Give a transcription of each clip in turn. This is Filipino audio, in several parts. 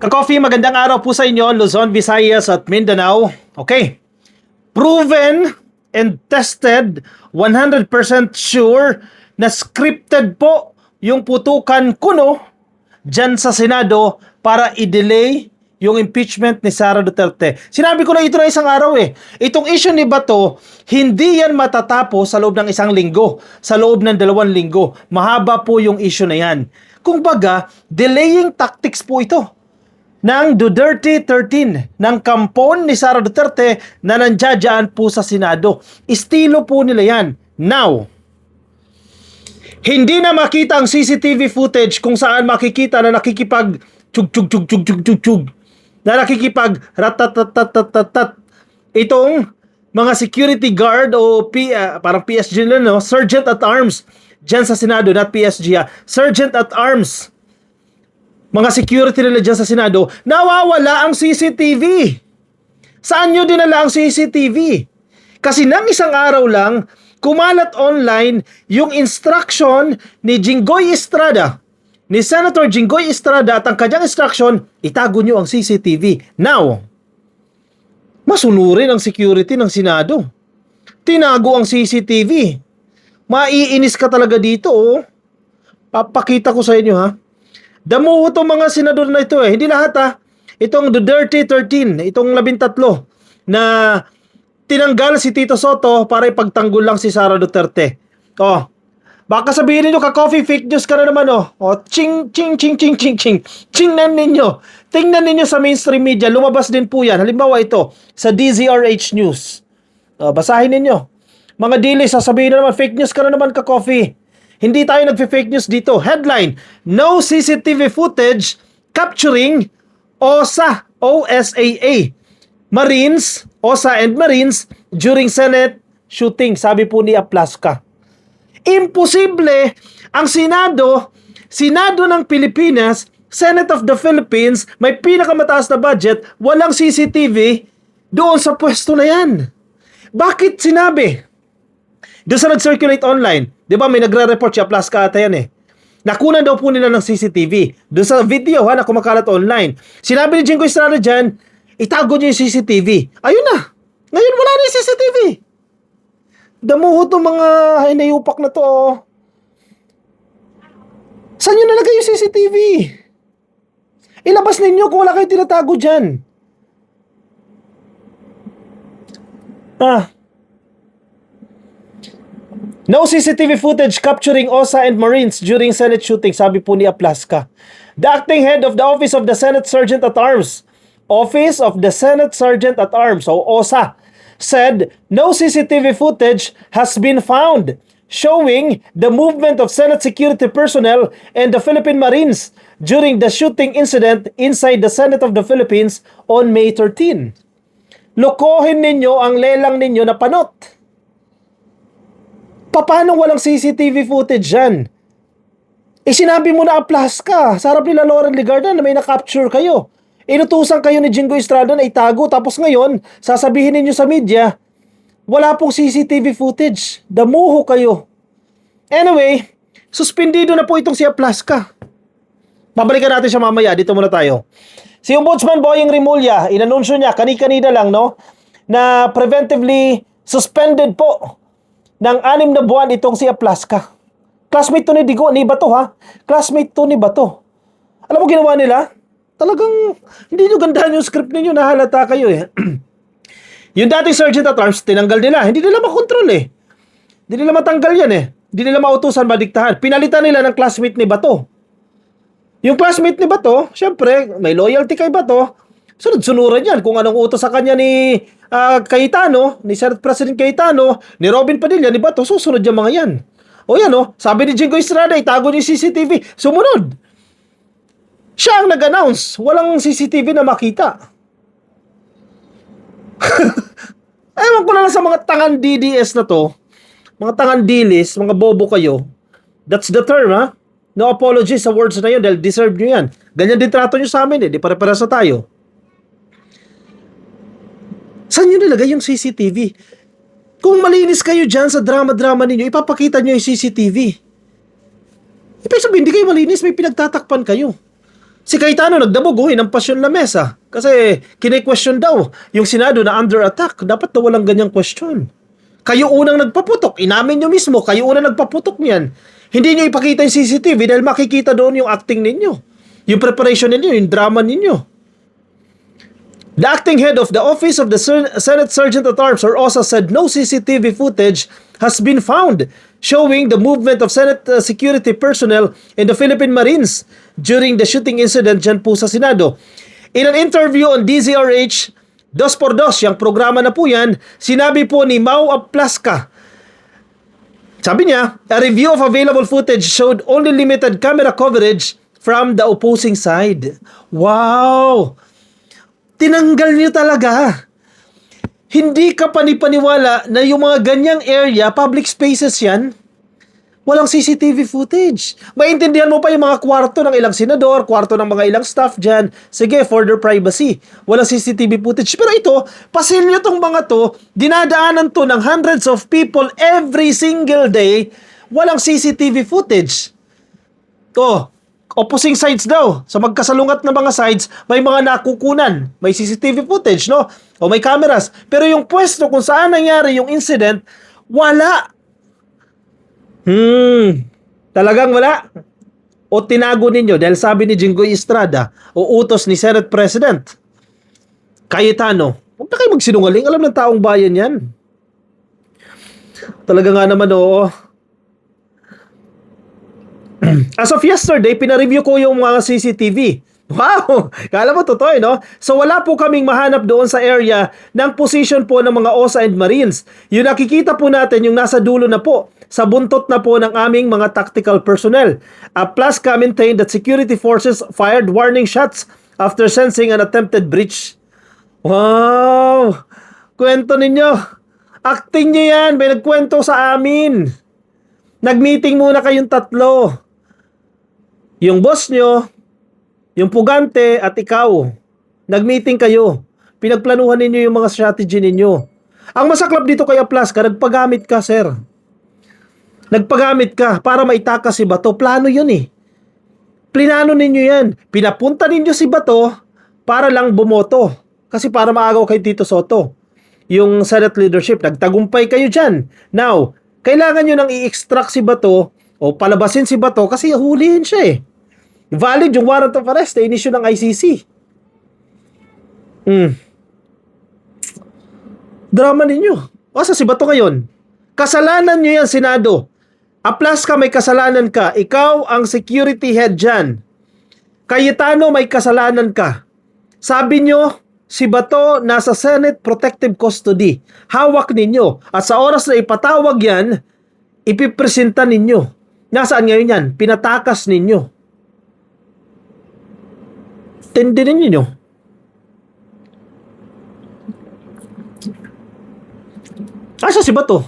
Ka-coffee, magandang araw po sa inyo, Luzon, Visayas at Mindanao. Okay, proven and tested, 100% sure na scripted po yung putukan kuno dyan sa Senado para i-delay yung impeachment ni Sara Duterte. Sinabi ko na ito na isang araw Itong issue ni Bato, hindi yan matatapos sa loob ng isang linggo, sa loob ng 2 linggo. Mahaba po yung issue na yan. Kung baga, delaying tactics po ito ng Duterte 13, ng kampon ni Sara Duterte na nandiyan po sa Senado. Estilo po nila yan. Now, hindi na makita ang CCTV footage kung saan makikita na nakikipag chug na nakikipag ratatatatat itong mga security guard o parang PSG nila, no? Sergeant at arms dyan sa Senado, not PSG Sergeant at arms, mga security nila dyan sa Senado. Nawawala ang CCTV. Saan nyo dinala ang CCTV? Kasi nang isang araw lang kumalat online yung instruction ni Jinggoy Estrada, ni Senator Jinggoy Estrada, at ang kanyang instruction, itago nyo ang CCTV. Now, masunurin ang security ng Senado. Tinago ang CCTV. Maiinis ka talaga dito, Papakita ko sa inyo, Damuho itong mga senador na ito, Hindi lahat, Itong Duterte 13, itong 13 na tinanggal si Tito Soto para ipagtanggol lang si Sara Duterte. Baka sabihin niyo, ka-coffee, fake news ka na naman, ching. Tingnan ninyo sa mainstream media, lumabas din po yan. Halimbawa ito, sa DZRH News. Basahin ninyo. Mga dili, sasabihin na naman, fake news ka na naman, ka-coffee. Hindi tayo nagfe-fake news dito. Headline, no CCTV footage capturing OSA, OSAA. Marines, OSA and Marines during Senate shooting, sabi po ni Aplaska. Imposible ang Senado ng Pilipinas, Senate of the Philippines, may pinakamataas na budget, walang CCTV doon sa pwesto na yan. Bakit sinabi? Doon sa nag-circulate online, di ba may nagre-report si Aplaska ata yan Nakunan daw po nila ng CCTV. Doon sa video na kumakalat online. Sinabi ni Jinggoy Estrada dyan, itago niyo yung CCTV. Ayun na. Ngayon wala na yung CCTV. Damuho itong mga hinayupak na to. Saan nyo nalagay yung CCTV? Ilabas ninyo kung wala kayo tinatago dyan. No CCTV footage capturing OSA and Marines during Senate shooting, sabi po ni Aplaska. The acting head of the Office of the Senate Sergeant at Arms, Office of the Senate Sergeant at Arms, o OSA, said no CCTV footage has been found showing the movement of Senate security personnel and the Philippine Marines during the shooting incident inside the Senate of the Philippines on May 13. Lokohin ninyo ang lelang ninyo na panot. Paano walang CCTV footage yan? Sinabi mo na Aplaska, sa harap nila Lauren Legarda na may na-capture kayo. Inutusan kayo ni Jinggoy Estrada na itago, tapos ngayon, sasabihin ninyo sa media, wala pong CCTV footage. Damuho kayo. Anyway, suspendido na po itong si Aplaska. Babalikan natin siya mamaya. Dito muna tayo. Si Ombudsman Boyeng Rimulya, inanunsyo niya kanina lang, na preventively suspended po ng 6 na buwan itong si Aplaska. Classmate to ni Bato, Classmate to ni Bato. Alam mo ginawa nila? Talagang hindi nyo gandahan yung script ninyo, nahalata kayo Yung dating Sergeant at Arms, tinanggal nila. Hindi nila makontrol Hindi nila matanggal yan Hindi nila mautusan, madiktahan. Pinalitan nila ng classmate ni Bato. Yung classmate ni Bato, syempre, may loyalty kay Bato. Sunod-sunuran yan kung anong utos sa kanya ni Cayetano, ni Senate President Cayetano, ni Robin Padilla, ni Bato, susunod yung mga yan. Sabi ni Jinggoy Estrada, itago niyo yung CCTV. Sumunod. Siya ang nag-announce. Walang CCTV na makita. Ewan ko na lang sa mga tangan DDS na to. Mga tangan dilis, mga bobo kayo. That's the term, No apology sa words na yun dahil deserve nyo yan. Ganyan din trato nyo sa amin Di pare-pares na tayo. Saan nyo nilagay yung CCTV? Kung malinis kayo dyan sa drama-drama ninyo, ipapakita nyo yung CCTV. Ibig sabihin, hindi kayo malinis, may pinagtatakpan kayo. Si Cayetano nagdabog, inampasyon na mesa. Kasi kine-question daw yung Senado na under attack. Dapat daw walang ganyang question. Kayo unang nagpaputok. Inamin nyo mismo, kayo unang nagpaputok niyan. Hindi nyo ipakita yung CCTV dahil makikita doon yung acting ninyo. Yung preparation ninyo, yung drama ninyo. The acting head of the Office of the Senate Sergeant at Arms or OSA said no CCTV footage has been found showing the movement of Senate security personnel in the Philippine Marines during the shooting incident dyan po sa Senado. In an interview on DZRH, Dos por Dos, yung programa na po yan, sinabi po ni Mau Aplasca, sabi niya, a review of available footage showed only limited camera coverage from the opposing side. Wow! Tinanggal niyo talaga. Hindi ka panipaniwala na yung mga ganyang area, public spaces yan, walang CCTV footage. Maintindihan mo pa yung mga kwarto ng ilang senador, kwarto ng mga ilang staff dyan. Sige, for their privacy. Walang CCTV footage. Pero ito, pasilyo tong mga to, dinadaanan to ng hundreds of people every single day, walang CCTV footage. Oh, opposing sides daw. Sa magkasalungat na mga sides, may mga nakukunan. May CCTV footage, no? O may cameras. Pero yung pwesto kung saan nangyari yung incident, wala. Talagang wala. O tinago ninyo dahil sabi ni Jinggoy Estrada o utos ni Senate President Cayetano, huwag na kayo magsinungaling. Alam ng taong bayan yan. Talaga nga naman, oo. As of yesterday, pinareview ko yung mga CCTV. Wow! Kala mo totoo, no? So wala po kaming mahanap doon sa area ng position po ng mga OSA and Marines. Yung nakikita po natin, yung nasa dulo na po, sa buntot na po ng aming mga tactical personnel. Plasca maintained that security forces fired warning shots after sensing an attempted breach. Wow! Kwento ninyo. Acting nyo yan. May nagkwento sa amin. Nag-meeting muna kayong tatlo. Yung boss nyo, yung pugante at ikaw, nag-meeting kayo. Pinagplanuhan ninyo yung mga strategy ninyo. Ang masaklap dito kay Aplasca, nagpagamit ka, sir. Nagpagamit ka para maitakas si Bato. Plano yun eh. Plinano ninyo yan. Pinapunta ninyo si Bato para lang bumoto. Kasi para maagaw kay Tito Soto. Yung Senate leadership, nagtagumpay kayo dyan. Now, kailangan nyo nang i-extract si Bato o palabasin si Bato kasi hulihin siya eh. Valid yung warrant of arrest na inisyu ng ICC. Drama ninyo. Asa si Bato ngayon? Kasalanan nyo yan, Senado. Aplasca, may kasalanan ka. Ikaw ang security head dyan. Cayetano, may kasalanan ka. Sabi nyo, si Bato nasa Senate Protective Custody. Hawak ninyo. At sa oras na ipatawag yan, ipipresenta ninyo. Nasaan ngayon yan? Pinatakas ninyo. Tindinin ninyo. Asa si Bato?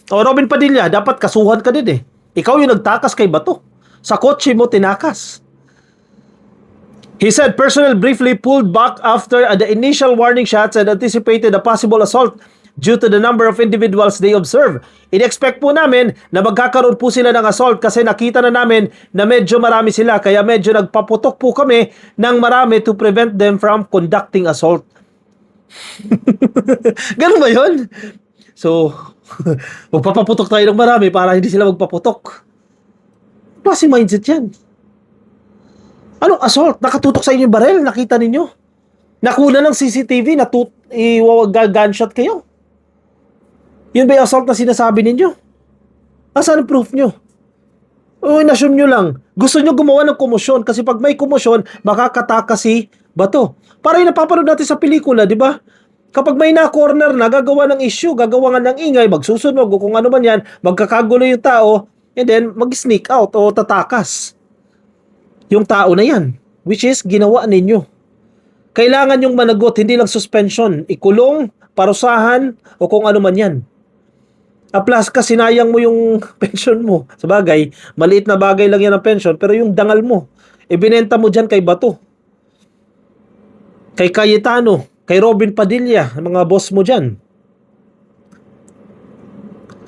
O Robin Padilla, dapat kasuhan ka din eh. Ikaw yung nagtakas kay Bato. Sa kotse mo tinakas. He said personnel briefly pulled back after the initial warning shots and anticipated a possible assault due to the number of individuals they observe. In-expect po namin na magkakaroon po sila ng assault kasi nakita na namin na medyo marami sila kaya medyo nagpaputok po kami ng marami to prevent them from conducting assault. Ganun ba yun? So, magpapaputok tayo ng marami para hindi sila magpaputok. Klase mindset yan. Anong assault? Nakatutok sa inyo yung barel? Nakita ninyo? Nakuna ng CCTV, gunshot kayo. Yun ba yung assault na sinasabi ninyo? Asan ang proof nyo? O inassume nyo lang. Gusto nyo gumawa ng komosyon kasi pag may komosyon, makakataka si Bato. Para yung napapanood natin sa pelikula, di ba? Kapag may na-corner na, gagawa ng issue, gagawa nga ng ingay, magsusunog o kung ano man yan, magkakagulo yung tao, and then mag-sneak out o tatakas yung tao na yan, which is ginawa ninyo. Kailangan yung managot, hindi lang suspension, ikulong, parusahan, o kung ano man yan. Aplasca, sinayang mo yung pension mo. Sa bagay, maliit na bagay lang yan ang pension, pero yung dangal mo, ibinenta mo dyan kay Bato. Kay Cayetano, kay Robin Padilla, mga boss mo dyan.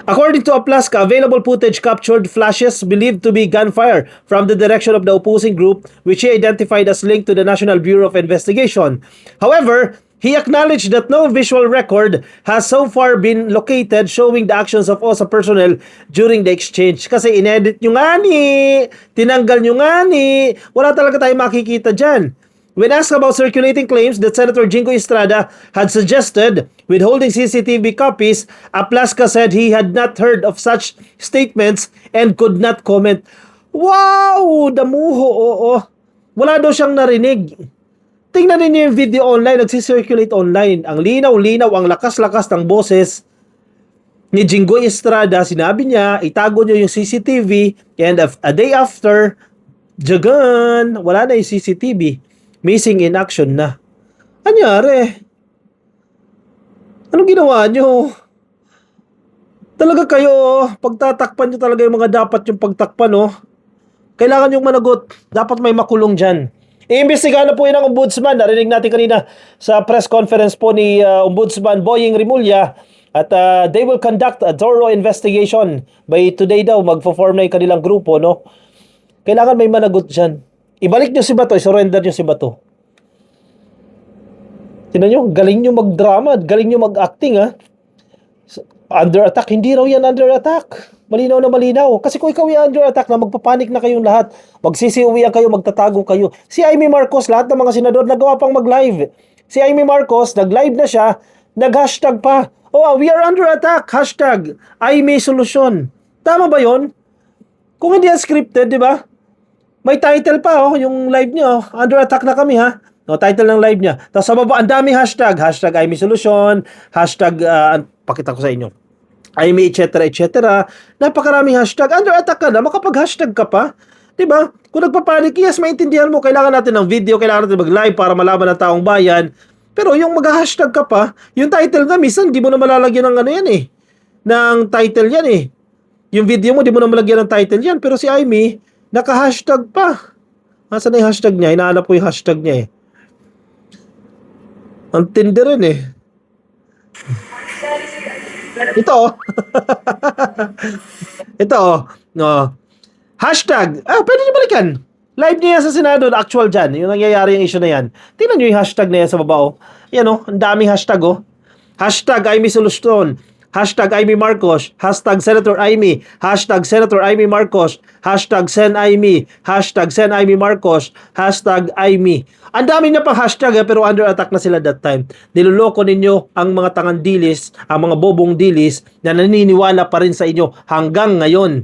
According to Aplaska, available footage captured flashes believed to be gunfire from the direction of the opposing group, which he identified as linked to the National Bureau of Investigation. However, he acknowledged that no visual record has so far been located showing the actions of OSA personnel during the exchange. Kasi inedit nyo nga ni, tinanggal nyo nga ni, wala talaga tayong makikita dyan. When asked about circulating claims that Senator Jingo Estrada had suggested withholding CCTV copies, Aplaska said he had not heard of such statements and could not comment. Wow! Damuho, oo. Wala daw siyang narinig. Tingnan ninyo yung video online, nagsisirculate online. Ang linaw-linaw, ang lakas-lakas ng boses ni Jingo Estrada. Sinabi niya, itago niyo yung CCTV and a day after, jagan, wala na yung CCTV. Missing in action na. Anyari? Anong ginawa nyo? Talaga kayo, pagtatakpan nyo talaga yung mga dapat yung pagtakpan, no? Kailangan yung managot. Dapat may makulong dyan. Iimbestigahan na po yun ang Ombudsman. Narinig natin kanina sa press conference po ni Ombudsman Boying Rimulya. At they will conduct a thorough investigation. By today daw, magpo-form na yung kanilang grupo, no? Kailangan may managot dyan. Ibalik nyo si Bato, surrender nyo si Bato. Tingnan nyo, galing nyo mag-drama, galing nyo mag-acting, ha? Under attack, hindi raw yan under attack. Malinaw na malinaw. Kasi kung ikaw yung under attack na magpapanik na kayong lahat, magsisiuwian kayo, magtatago kayo. Si Amy Marcos, lahat ng mga senador, nagawa pang mag-live. Si Amy Marcos, nag-live na siya, nag-hashtag pa. Oh, we are under attack, hashtag, Amy Solusyon. Tama ba yon? Kung hindi yan scripted, di ba? May title pa, oh, yung live niyo. Under attack na kami, ha? No, title ng live niya. Tapos sa baba, ang daming hashtag. Hashtag Amy Solution. Hashtag, pakita ko sa inyo. Amy, etc., etc. Napakaraming hashtag. Under attack ka na, makapag-hashtag ka pa. Diba? Kung nagpapanik, yes, maintindihan mo. Kailangan natin ng video, kailangan natin mag-live para malaman ng taong bayan. Pero yung mag-hashtag ka pa, yung title nga, minsan, di mo na malalagyan ng ano yan eh. Ng title yan eh. Yung video mo, di mo na malagyan ng title yan. Pero si Amy, naka-hashtag pa. Nasaan na yung hashtag niya? Hinahanap ko yung hashtag niya eh. Ang tindi rin eh. Ito oh. Ito oh. No. Hashtag. Pwede niyo balikan. Live niya sa Senado, actual dyan. Yung nangyayari yung issue na yan. Tingnan niyo yung hashtag na yan sa baba oh. Yan oh. Ang daming hashtag oh. Hashtag Amy Solusyon. Hashtag Amy Marcos, hashtag Senator Amy, hashtag Senator Amy Marcos, hashtag Sen Amy, hashtag Sen Amy Marcos, hashtag Amy. Ang dami na pang hashtag pero under attack na sila that time. Niloloko ninyo ang mga tangandilis, ang mga bobong dilis na naniniwala pa rin sa inyo hanggang ngayon.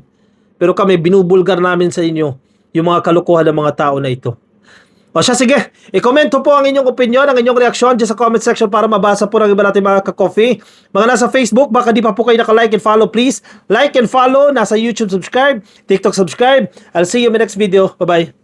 Pero kami binubulgar namin sa inyo yung mga kalokohan ng mga tao na ito. O siya, sige, i-comment po ang inyong opinion, ang inyong reaksyon dyan sa comment section para mabasa po ng iba natin mga ka-coffee. Mga nasa Facebook, baka di pa po kayo naka-like and follow, please. Like and follow, nasa YouTube subscribe, TikTok subscribe. I'll see you in my next video. Bye-bye.